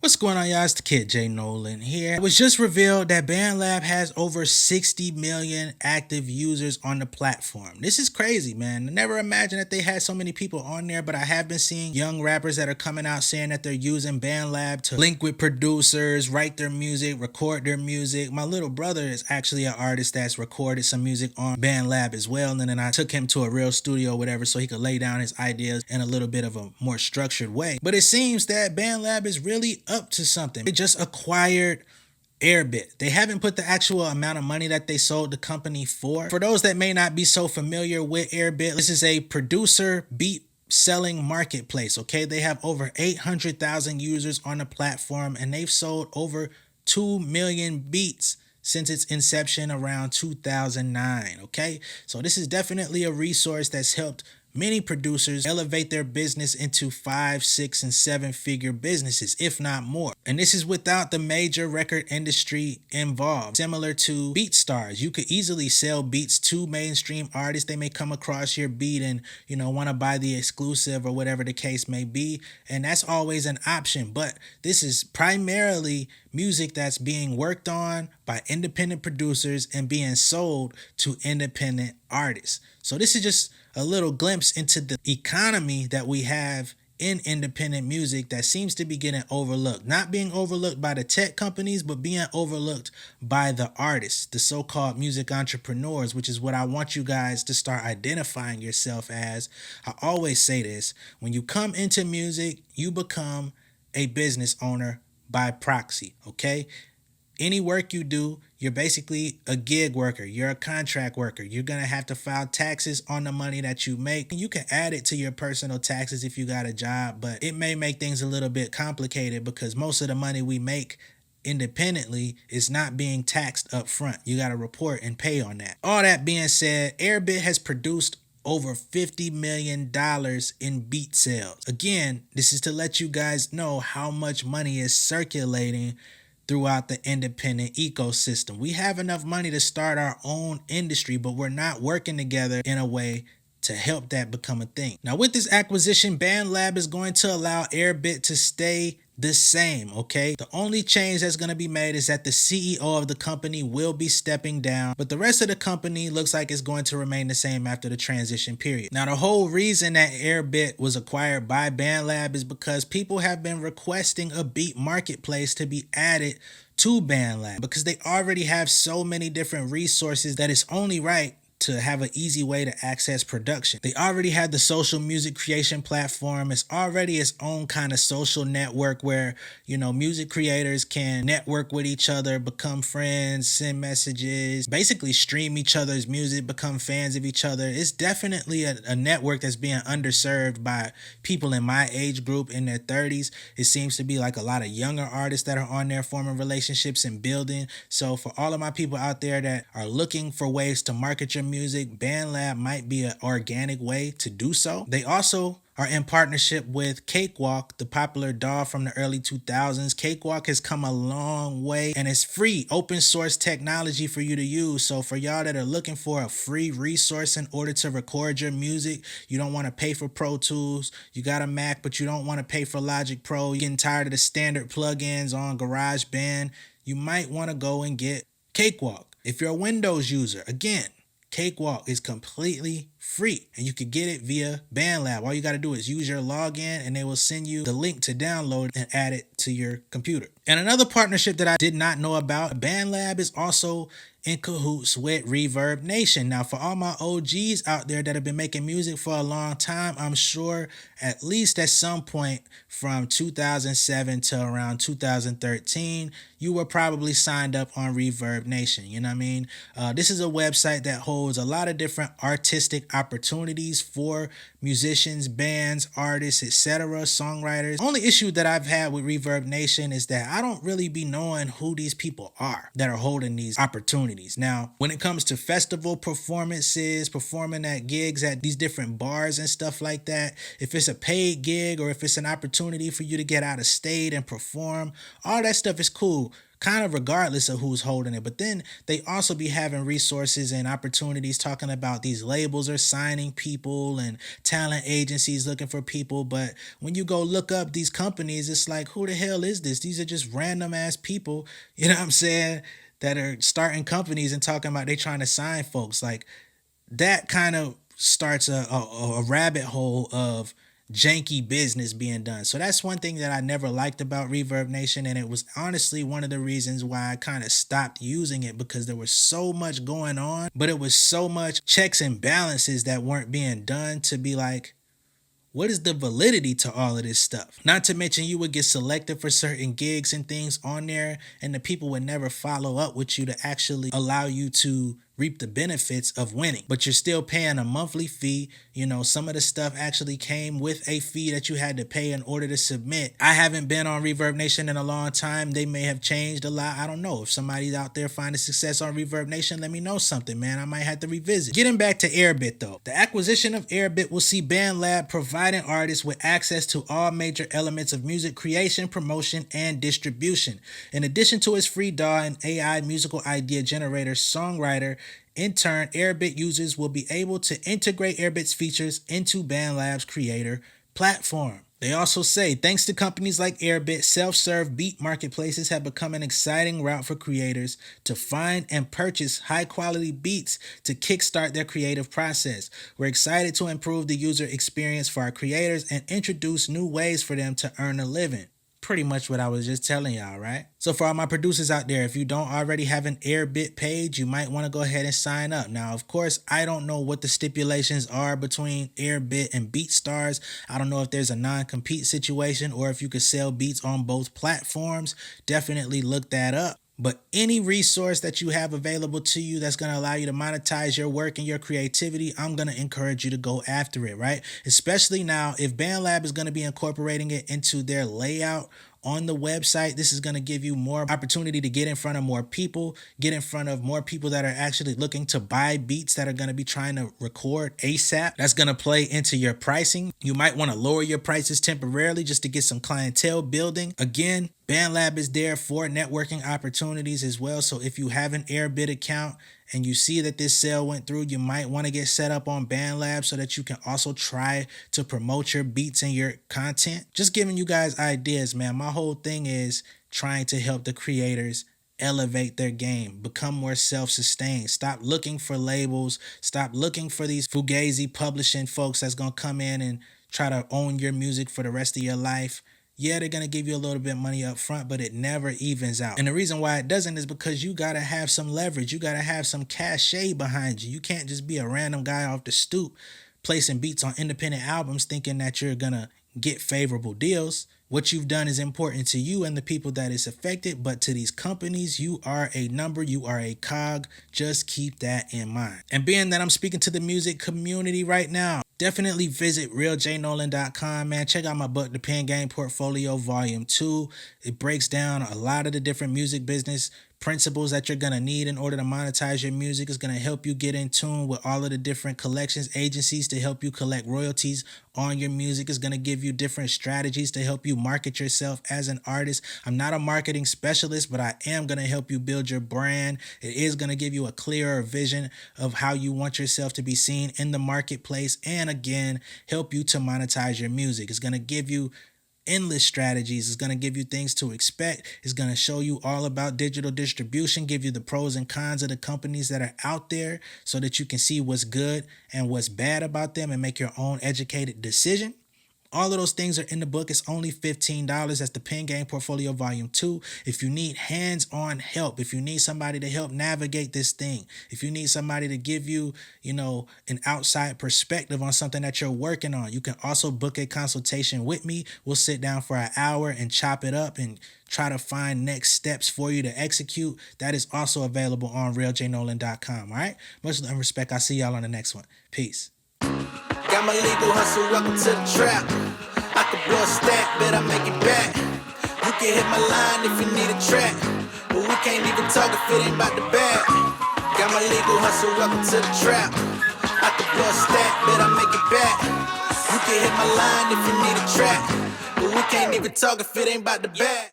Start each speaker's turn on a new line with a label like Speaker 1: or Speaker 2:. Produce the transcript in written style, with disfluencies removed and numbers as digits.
Speaker 1: What's going on, y'all? It's the kid Jay Nolan here. It was just revealed that Bandlab has over 60 million active users on the platform. This is crazy, man. I never imagined that they had so many people on there, but I have been seeing young rappers that are coming out saying that they're using Bandlab to link with producers, write their music, record their music. My little brother is actually an artist that's recorded some music on Bandlab as well, and then I took him to a real studio or whatever so he could lay down his ideas in a little bit of a more structured way. But it seems that Bandlab is really up to something. They just acquired Airbit. They haven't put the actual amount of money that they sold the company for. For those that may not be so familiar with Airbit, this is a producer beat selling marketplace, okay? They have over 800,000 users on the platform and they've sold over 2 million beats since its inception around 2009, okay? So this is definitely a resource that's helped many producers elevate their business into 5, 6, and 7-figure businesses, if not more. And this is without the major record industry involved. Similar to Beatstars, you could easily sell beats to mainstream artists. They may come across your beat and, want to buy the exclusive or whatever the case may be. And that's always an option. But this is primarily music that's being worked on by independent producers and being sold to independent artists. So this is just a little glimpse into the economy that we have in independent music that seems to be getting overlooked. Not being overlooked by the tech companies, but being overlooked by the artists, the so-called music entrepreneurs, which is what I want you guys to start identifying yourself as. I always say this, when you come into music, you become a business owner by proxy, okay? Any work you do, you're basically a gig worker. You're a contract worker. You're going to have to file taxes on the money that you make. You can add it to your personal taxes if you got a job, but it may make things a little bit complicated because most of the money we make independently is not being taxed up front. You got to report and pay on that. All that being said, Airbit has produced over $50 million in beat sales. Again, this is to let you guys know how much money is circulating throughout the independent ecosystem. We have enough money to start our own industry, but we're not working together in a way to help that become a thing. Now, with this acquisition, Bandlab is going to allow Airbit to stay the same, okay? The only change that's going to be made is that the CEO of the company will be stepping down, but the rest of the company looks like it's going to remain the same after the transition period. Now, the whole reason that Airbit was acquired by Bandlab is because people have been requesting a beat marketplace to be added to Bandlab because they already have so many different resources that it's only right to have an easy way to access production. They already had the social music creation platform. It's already its own kind of social network where, music creators can network with each other, become friends, send messages, basically stream each other's music, become fans of each other. It's definitely a network that's being underserved by people in my age group in their 30s. It seems to be like a lot of younger artists that are on there forming relationships and building. So for all of my people out there that are looking for ways to market your music, Bandlab might be an organic way to do so. They also are in partnership with Cakewalk, the popular DAW from the early 2000s. Cakewalk has come a long way and it's free, open source technology for you to use. So for y'all that are looking for a free resource in order to record your music, you don't want to pay for Pro Tools, you got a Mac, but you don't want to pay for Logic Pro, you're getting tired of the standard plugins on GarageBand, you might want to go and get Cakewalk. If you're a Windows user, again, Cakewalk is completely free and you can get it via Bandlab. All you got to do is use your login and they will send you the link to download and add it to your computer. And another partnership that I did not know about, Bandlab is also in cahoots with ReverbNation. Now, for all my OGs out there that have been making music for a long time, I'm sure at least at some point from 2007 to around 2013, you were probably signed up on ReverbNation. You know what I mean? This is a website that holds a lot of different artistic opportunities for musicians, bands, artists, etc., songwriters. The only issue that I've had with ReverbNation is that I don't really be knowing who these people are that are holding these opportunities. Now, when it comes to festival performances, performing at gigs at these different bars and stuff like that, if it's a paid gig or if it's an opportunity for you to get out of state and perform, all that stuff is cool. kind of regardless of who's holding it. But then they also be having resources and opportunities talking about these labels are signing people and talent agencies looking for people. But when you go look up these companies, it's like, who the hell is this? These are just random ass people, you know what I'm saying, that are starting companies and talking about they trying to sign folks. Like, that kind of starts a rabbit hole of janky business being done. So that's one thing that I never liked about ReverbNation, and it was honestly one of the reasons why I kind of stopped using it, because there was so much going on, but it was so much checks and balances that weren't being done to be like, what is the validity to all of this stuff? Not to mention you would get selected for certain gigs and things on there, and the people would never follow up with you to actually allow you to reap the benefits of winning. But you're still paying a monthly fee. You know, some of the stuff actually came with a fee that you had to pay in order to submit. I haven't been on ReverbNation in a long time. They may have changed a lot. I don't know. If somebody's out there finding success on ReverbNation, let me know something, man. I might have to revisit. Getting back to Airbit though. The acquisition of Airbit will see Bandlab providing artists with access to all major elements of music creation, promotion, and distribution. In addition to its free DAW and AI musical idea generator, songwriter, in turn, Airbit users will be able to integrate Airbit's features into Bandlab's creator platform. They also say, thanks to companies like Airbit, self-serve beat marketplaces have become an exciting route for creators to find and purchase high-quality beats to kickstart their creative process. We're excited to improve the user experience for our creators and introduce new ways for them to earn a living. Pretty much what I was just telling y'all, right? So for all my producers out there, if you don't already have an Airbit page, you might want to go ahead and sign up. Now, of course, I don't know what the stipulations are between Airbit and Beatstars. I don't know if there's a non-compete situation or if you could sell beats on both platforms. Definitely look that up. But any resource that you have available to you that's going to allow you to monetize your work and your creativity, I'm going to encourage you to go after it, right? Especially now, if Bandlab is going to be incorporating it into their layout on the website, this is going to give you more opportunity to get in front of more people, get in front of more people that are actually looking to buy beats that are going to be trying to record ASAP. That's going to play into your pricing. You might want to lower your prices temporarily just to get some clientele building. Again, Bandlab is there for networking opportunities as well. So if you have an Airbit account and you see that this sale went through, you might want to get set up on Bandlab so that you can also try to promote your beats and your content. Just giving you guys ideas, man. My whole thing is trying to help the creators elevate their game, become more self-sustained. Stop looking for labels. Stop looking for these fugazi publishing folks that's going to come in and try to own your music for the rest of your life. Yeah, they're going to give you a little bit of money up front, but it never evens out. And the reason why it doesn't is because you got to have some leverage. You got to have some cachet behind you. You can't just be a random guy off the stoop placing beats on independent albums thinking that you're going to get favorable deals. What you've done is important to you and the people that is affected, but to these companies, you are a number, you are a cog. Just keep that in mind. And being that I'm speaking to the music community right now, definitely visit realjnolan.com, man. Check out my book, The Pen Game Portfolio Volume 2. It breaks down a lot of the different music business principles that you're going to need in order to monetize your music. It's going to help you get in tune with all of the different collections agencies to help you collect royalties on your music. It's going to give you different strategies to help you market yourself as an artist. I'm not a marketing specialist, but I am going to help you build your brand. It is going to give you a clearer vision of how you want yourself to be seen in the marketplace, and again, help you to monetize your music. It's going to give you endless strategies. It's going to give you things to expect. It's going to show you all about digital distribution, give you the pros and cons of the companies that are out there so that you can see what's good and what's bad about them and make your own educated decision. All of those things are in the book. It's only $15. That's the Pen Game Portfolio Volume 2. If you need hands-on help, if you need somebody to help navigate this thing, if you need somebody to give you, an outside perspective on something that you're working on, you can also book a consultation with me. We'll sit down for an hour and chop it up and try to find next steps for you to execute. That is also available on realjnolan.com. All right? Much love and respect. I'll see y'all on the next one. Peace.
Speaker 2: Got my legal hustle, welcome to the trap. I can blow a stack, bet I make it back. You can hit my line if you need a track, but we can't even talk if it ain't about the bag. Got my legal hustle, welcome to the trap. I can blow a stack, bet I make it back. You can hit my line if you need a track, but we can't even talk if it ain't about the bag.